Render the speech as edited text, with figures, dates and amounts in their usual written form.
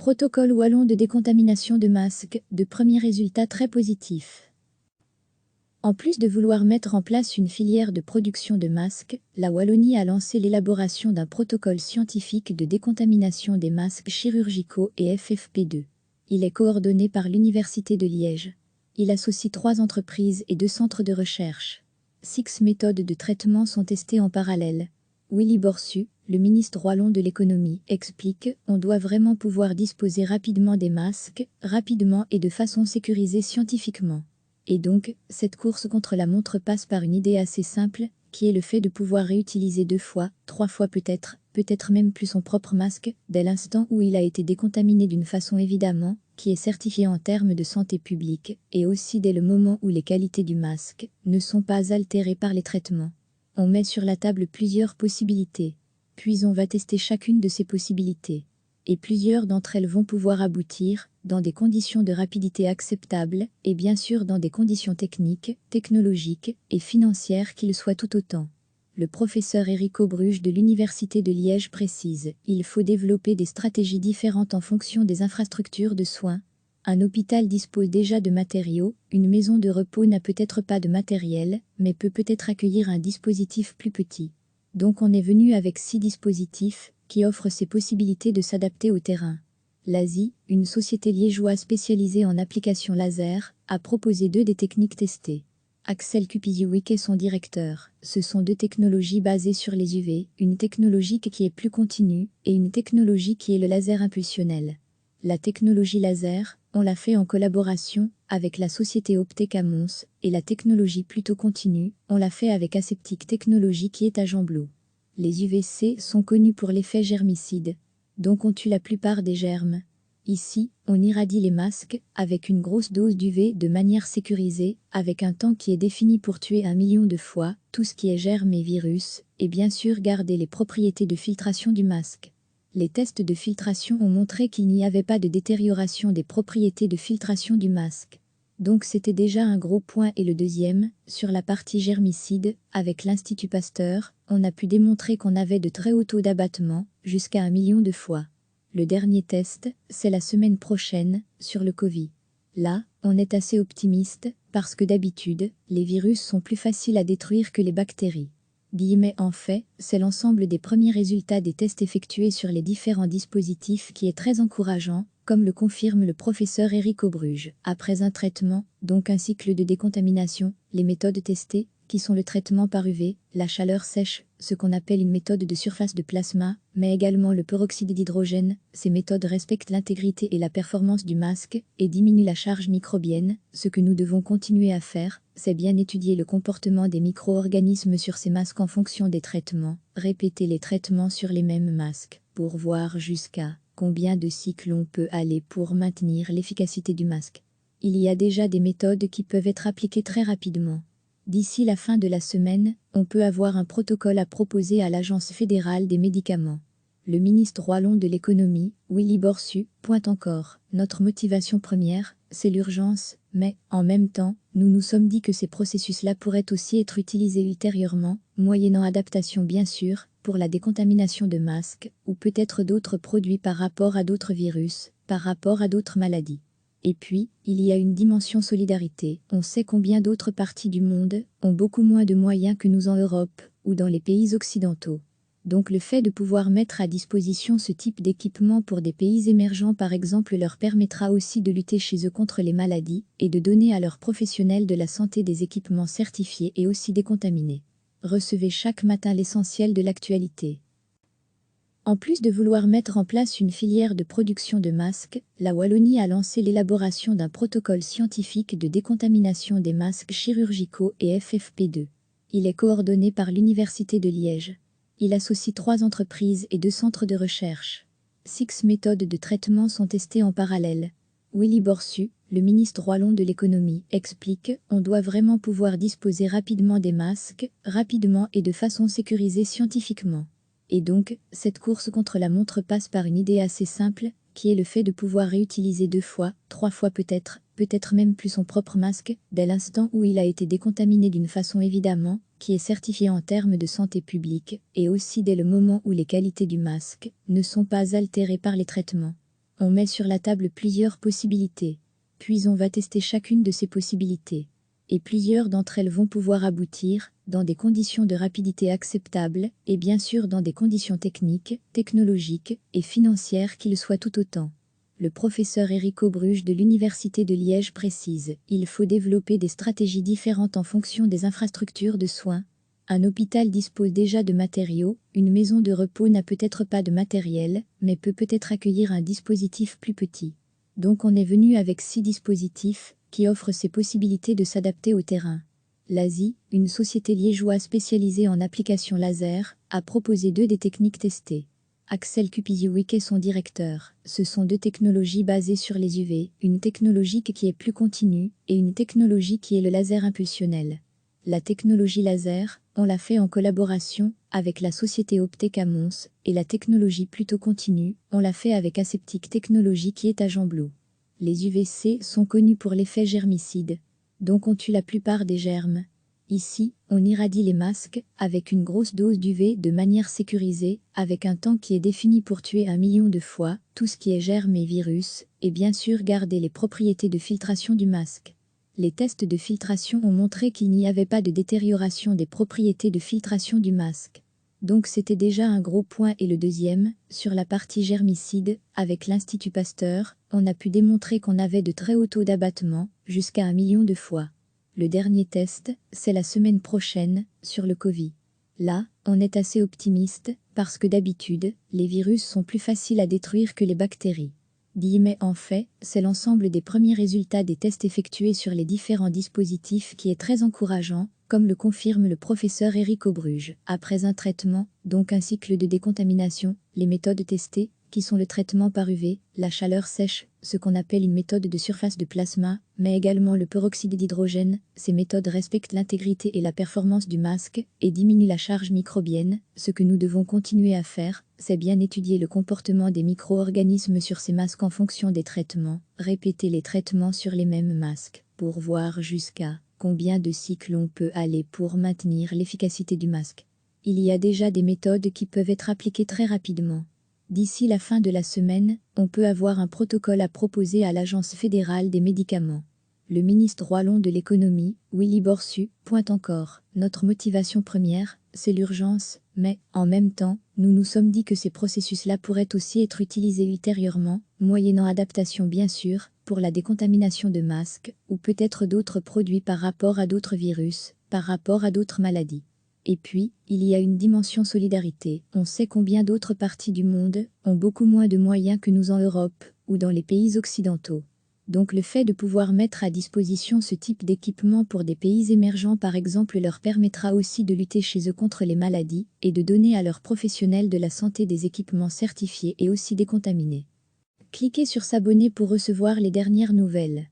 Protocole wallon de décontamination de masques, de premiers résultats très positifs. En plus de vouloir mettre en place une filière de production de masques, la Wallonie a lancé l'élaboration d'un protocole scientifique de décontamination des masques chirurgicaux et FFP2. Il est coordonné par l'Université de Liège. Il associe 3 entreprises et 2 centres de recherche. 6 méthodes de traitement sont testées en parallèle. Willy Borsu, le ministre wallon de l'économie, explique « On doit vraiment pouvoir disposer rapidement des masques, rapidement et de façon sécurisée scientifiquement. » Et donc, cette course contre la montre passe par une idée assez simple, qui est le fait de pouvoir réutiliser 2 fois, 3 fois peut-être même plus son propre masque, dès l'instant où il a été décontaminé d'une façon évidemment, qui est certifiée en termes de santé publique, et aussi dès le moment où les qualités du masque ne sont pas altérées par les traitements. On met sur la table plusieurs possibilités. Puis on va tester chacune de ces possibilités. Et plusieurs d'entre elles vont pouvoir aboutir, dans des conditions de rapidité acceptables, et bien sûr dans des conditions techniques, technologiques et financières qui le soient tout autant. Le professeur Éric Aubruge de l'Université de Liège précise « Il faut développer des stratégies différentes en fonction des infrastructures de soins. Un hôpital dispose déjà de matériaux, une maison de repos n'a peut-être pas de matériel, mais peut-être accueillir un dispositif plus petit. Donc on est venu avec 6 dispositifs, qui offrent ces possibilités de s'adapter au terrain. L'Asie, une société liégeoise spécialisée en applications laser, a proposé 2 des techniques testées. Axel Kupiziewicz est son directeur. Ce sont 2 technologies basées sur les UV, une technologie qui est plus continue, et une technologie qui est le laser impulsionnel. La technologie laser, on l'a fait en collaboration avec la société Optec Mons, et la technologie plutôt continue, on l'a fait avec Aseptic Technology qui est à Gembloux. Les UVC sont connus pour l'effet germicide, donc on tue la plupart des germes. Ici, on irradie les masques avec une grosse dose d'UV de manière sécurisée, avec un temps qui est défini pour tuer 1 million de fois tout ce qui est germes et virus, et bien sûr garder les propriétés de filtration du masque. Les tests de filtration ont montré qu'il n'y avait pas de détérioration des propriétés de filtration du masque. Donc c'était déjà un gros point. Et le deuxième, sur la partie germicide, avec l'Institut Pasteur, on a pu démontrer qu'on avait de très hauts taux d'abattement, jusqu'à 1 million de fois. Le dernier test, c'est la semaine prochaine, sur le Covid. Là, on est assez optimiste, parce que d'habitude, les virus sont plus faciles à détruire que les bactéries. En fait, c'est l'ensemble des premiers résultats des tests effectués sur les différents dispositifs qui est très encourageant, comme le confirme le professeur Éric Aubruge. Après un traitement, donc un cycle de décontamination, les méthodes testées, qui sont le traitement par UV, la chaleur sèche, ce qu'on appelle une méthode de surface de plasma, mais également le peroxyde d'hydrogène, ces méthodes respectent l'intégrité et la performance du masque, et diminuent la charge microbienne. Ce que nous devons continuer à faire, c'est bien étudier le comportement des micro-organismes sur ces masques en fonction des traitements, répéter les traitements sur les mêmes masques, pour voir jusqu'à combien de cycles on peut aller pour maintenir l'efficacité du masque. Il y a déjà des méthodes qui peuvent être appliquées très rapidement. D'ici la fin de la semaine, on peut avoir un protocole à proposer à l'Agence fédérale des médicaments. Le ministre wallon de l'économie, Willy Borsu, pointe encore « Notre motivation première, c'est l'urgence, mais, en même temps, nous nous sommes dit que ces processus-là pourraient aussi être utilisés ultérieurement, moyennant adaptation bien sûr, pour la décontamination de masques, ou peut-être d'autres produits par rapport à d'autres virus, par rapport à d'autres maladies. » Et puis, il y a une dimension solidarité. On sait combien d'autres parties du monde ont beaucoup moins de moyens que nous en Europe ou dans les pays occidentaux. Donc le fait de pouvoir mettre à disposition ce type d'équipement pour des pays émergents par exemple leur permettra aussi de lutter chez eux contre les maladies et de donner à leurs professionnels de la santé des équipements certifiés et aussi décontaminés. Recevez chaque matin l'essentiel de l'actualité. En plus de vouloir mettre en place une filière de production de masques, la Wallonie a lancé l'élaboration d'un protocole scientifique de décontamination des masques chirurgicaux et FFP2. Il est coordonné par l'Université de Liège. Il associe 3 entreprises et 2 centres de recherche. 6 méthodes de traitement sont testées en parallèle. Willy Borsu, le ministre wallon de l'économie, explique « On doit vraiment pouvoir disposer rapidement des masques, rapidement et de façon sécurisée scientifiquement. » Et donc, cette course contre la montre passe par une idée assez simple, qui est le fait de pouvoir réutiliser 2 fois, 3 fois peut-être même plus son propre masque, dès l'instant où il a été décontaminé d'une façon évidemment, qui est certifiée en termes de santé publique, et aussi dès le moment où les qualités du masque ne sont pas altérées par les traitements. On met sur la table plusieurs possibilités. Puis on va tester chacune de ces possibilités. Et plusieurs d'entre elles vont pouvoir aboutir, dans des conditions de rapidité acceptables, et bien sûr dans des conditions techniques, technologiques et financières qui le soient tout autant. Le professeur Éric Aubruge de l'Université de Liège précise: il faut développer des stratégies différentes en fonction des infrastructures de soins. Un hôpital dispose déjà de matériaux, une maison de repos n'a peut-être pas de matériel, mais peut-être accueillir un dispositif plus petit. Donc on est venu avec 6 dispositifs, qui offrent ces possibilités de s'adapter au terrain. L'Asie, une société liégeoise spécialisée en applications laser, a proposé 2 des techniques testées. Axel Kupiziewicz est son directeur. Ce sont 2 technologies basées sur les UV, une technologie qui est plus continue, et une technologie qui est le laser impulsionnel. La technologie laser, on l'a fait en collaboration avec la société Optec à Mons, et la technologie plutôt continue, on l'a fait avec Aseptic Technology qui est à Gembloux. Les UVC sont connus pour l'effet germicide, donc on tue la plupart des germes. Ici, on irradie les masques avec une grosse dose d'UV de manière sécurisée, avec un temps qui est défini pour tuer 1 million de fois tout ce qui est germes et virus, et bien sûr garder les propriétés de filtration du masque. Les tests de filtration ont montré qu'il n'y avait pas de détérioration des propriétés de filtration du masque. Donc c'était déjà un gros point. Et le deuxième, sur la partie germicide, avec l'Institut Pasteur, on a pu démontrer qu'on avait de très hauts taux d'abattement, jusqu'à 1 million de fois. Le dernier test, c'est la semaine prochaine, sur le Covid. Là, on est assez optimiste, parce que d'habitude, les virus sont plus faciles à détruire que les bactéries. Mais en fait, c'est l'ensemble des premiers résultats des tests effectués sur les différents dispositifs qui est très encourageant, comme le confirme le professeur Éric Aubruge. Après un traitement, donc un cycle de décontamination, les méthodes testées, qui sont le traitement par UV, la chaleur sèche, ce qu'on appelle une méthode de surface de plasma, mais également le peroxyde d'hydrogène, ces méthodes respectent l'intégrité et la performance du masque, et diminuent la charge microbienne. Ce que nous devons continuer à faire, c'est bien étudier le comportement des micro-organismes sur ces masques en fonction des traitements, répéter les traitements sur les mêmes masques, pour voir jusqu'à combien de cycles on peut aller pour maintenir l'efficacité du masque. Il y a déjà des méthodes qui peuvent être appliquées très rapidement. D'ici la fin de la semaine, on peut avoir un protocole à proposer à l'Agence fédérale des médicaments. Le ministre wallon de l'économie, Willy Borsu, pointe encore: notre motivation première, c'est l'urgence, mais, en même temps, nous nous sommes dit que ces processus-là pourraient aussi être utilisés ultérieurement, moyennant adaptation bien sûr, pour la décontamination de masques, ou peut-être d'autres produits par rapport à d'autres virus, par rapport à d'autres maladies. Et puis, il y a une dimension solidarité. On sait combien d'autres parties du monde ont beaucoup moins de moyens que nous en Europe, ou dans les pays occidentaux. Donc le fait de pouvoir mettre à disposition ce type d'équipement pour des pays émergents par exemple leur permettra aussi de lutter chez eux contre les maladies, et de donner à leurs professionnels de la santé des équipements certifiés et aussi décontaminés. Cliquez sur s'abonner pour recevoir les dernières nouvelles.